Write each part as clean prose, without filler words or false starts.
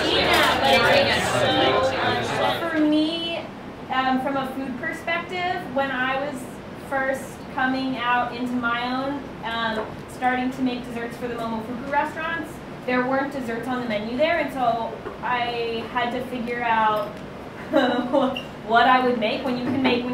Christina, but it's so for me, from a food perspective, when I was first coming out into my own, starting to make desserts for the Momofuku restaurants, there weren't desserts on the menu there, and so I had to figure out what I would make when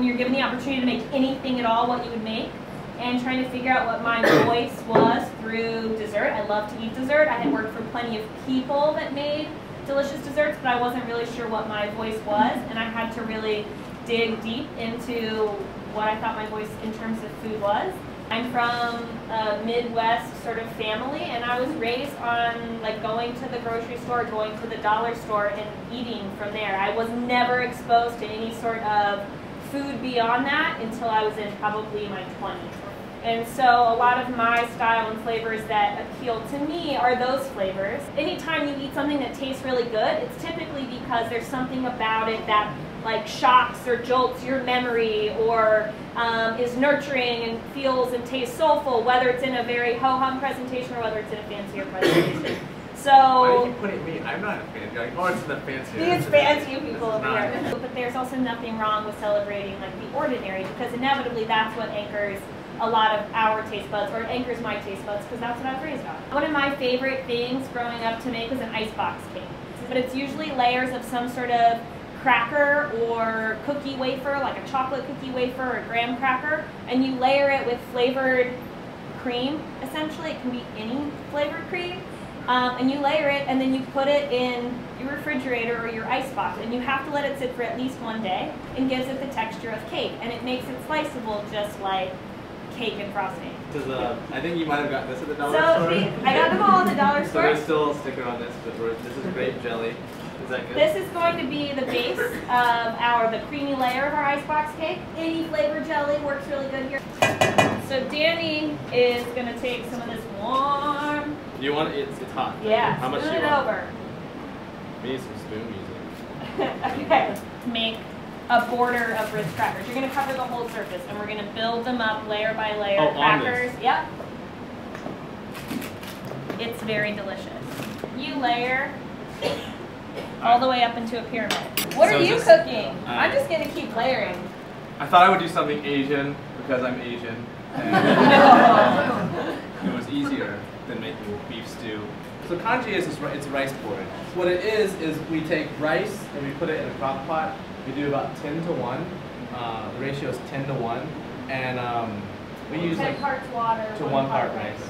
you're given the opportunity to make anything at all, what you would make, and trying to figure out what my voice was through dessert. I love to eat dessert. I had worked for plenty of people that made delicious desserts, but I wasn't really sure what my voice was, and I had to really dig deep into what I thought my voice in terms of food was. I'm from a Midwest sort of family, and I was raised on like going to the grocery store, going to the dollar store, and eating from there. I was never exposed to any sort of food beyond that until I was in probably my 20s. And so a lot of my style and flavors that appeal to me are those flavors. Anytime you eat something that tastes really good, it's typically because there's something about it that like shocks or jolts your memory, or is nurturing and feels and tastes soulful, whether it's in a very ho-hum presentation or whether it's in a fancier presentation. So why do you put it me? I'm not a fan. Like, oh, it's the fancier. These fancy people over here. But there's also nothing wrong with celebrating like the ordinary, because inevitably that's what anchors a lot of our taste buds, or anchors my taste buds, because that's what I was raised on. One of my favorite things growing up to make was an icebox cake. But it's usually layers of some sort of cracker or cookie wafer, like a chocolate cookie wafer or a graham cracker, and you layer it with flavored cream. Essentially, it can be any flavored cream. And you layer it, and then you put it in your refrigerator or your ice box, and you have to let it sit for at least 1 day, and gives it the texture of cake, and it makes it sliceable just like cake and frosting. I think you might have gotten this at the dollar store. See, I got them all at the dollar store. So there's still a sticker on this, but this is grape jelly. Is that good? This is going to be the base of the creamy layer of our icebox cake. Any flavored jelly works really good here. So Danny is going to take some of this warm. You want it? It's hot. Yeah. How much do you spoon it want? over. We need some spoon music. Okay. Make a border of Ritz crackers. You're going to cover the whole surface, and we're going to build them up layer by layer. Oh, crackers. on this. Yep. It's very delicious. You layer all the way up into a pyramid. What are you cooking? I'm just going to keep layering. I thought I would do something Asian because I'm Asian. And, it was easier than making beef stew. So kanji is it's rice porridge. What it is we take rice and we put it in a crock pot. We do about 10 to 1. The ratio is 10 to 1, and we use 10 parts water to 1 part rice.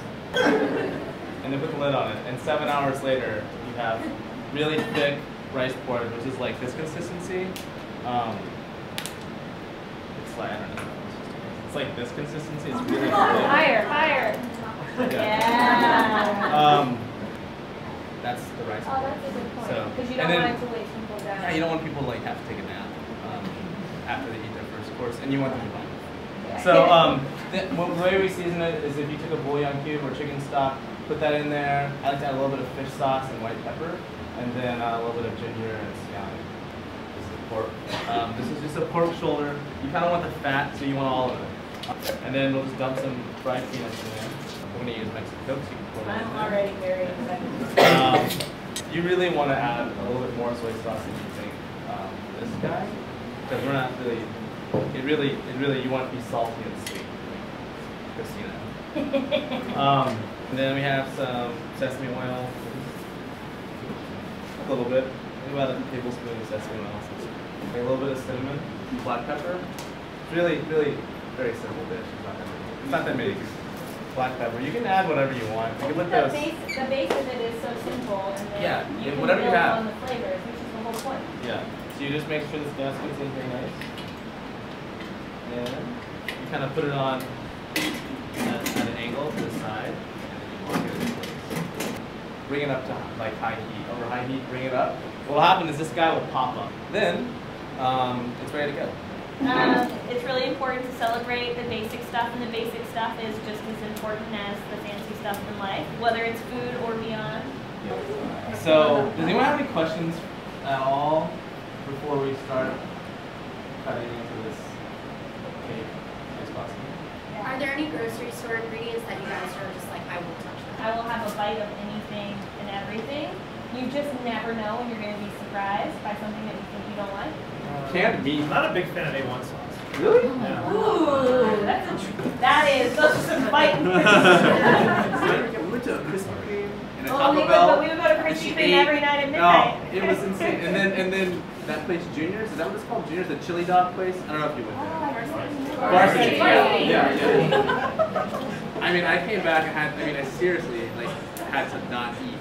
And then put the lid on it. And 7 hours later, you have really thick rice porridge, which is like this consistency. It's like, I don't know. It's like this consistency. It's really thick. Higher. Yeah. That's the rice. Oh, that's a good point. So, because you don't want it to weigh people down. Yeah, you don't want people to like have to take a nap after they eat their first course, and you want them to run. Yeah. So the way we season it is if you took a bouillon cube or chicken stock, put that in there. I like to add a little bit of fish sauce and white pepper, and then a little bit of ginger and scallion. This is pork. This is just a pork shoulder. You kind of want the fat, so you want all of it. And then we'll just dump some fried peanuts in there. We're going to use Mexican Coke, so you can pour that in I'm there. already very excited. You really want to add a little bit more soy sauce than you think this guy, because we're not really. It really, you want to be salty and sweet, Christina. And then we have some sesame oil, a little bit, about a tablespoon of sesame oil, a little bit of cinnamon, black pepper. Really, very simple dish. It's not that many. Black pepper. You can add whatever you want. You can put the base of it is so simple, and then you can whatever you build have on the flavors, which is the whole point. Yeah. So you just make sure this gas gets in very nice, and you kind of put it on at an angle to the side, and then you lock it in place. Bring it up to like high heat. Over high heat, bring it up. What'll happen is this guy will pop up. Then it's ready to go. It's really important to celebrate the basic stuff, and the basic stuff is just as important as the fancy stuff in life, whether it's food or beyond. So, does anyone have any questions at all before we start cutting into this cake? Are there any grocery store ingredients that you guys are just like, I won't touch that? I will have a bite of anything and everything. You you just never know when you're going to be surprised by something that you think you don't like? Canned meat. I'm not a big fan of A1 sauce. Really? Yeah. Ooh, those are some fighting. We went to a Krispy Kreme and a Oh, Taco Bell. but we would go to Krispy Kreme every night at midnight. No, it was insane. And then that place, Junior's, is that what it's called? Junior's, the chili dog place? I don't know if you went there. Varsity. Yeah. I mean, I came back and I seriously, like, had to not eat.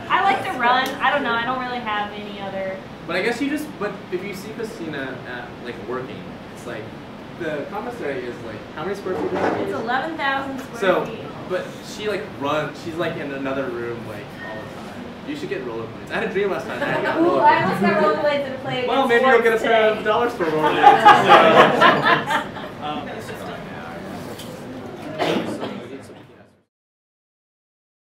I like to run. I don't know. I don't really have any other. But I guess but if you see Christina like working, it's like, the commissary is like, how many square feet is it? It's 11,000 square feet. But she like she's like in another room like all the time. You should get rollerblades. I had a dream last night. I almost got rollerblades at a play. Well, maybe you'll get a pair of dollar store rollerblades.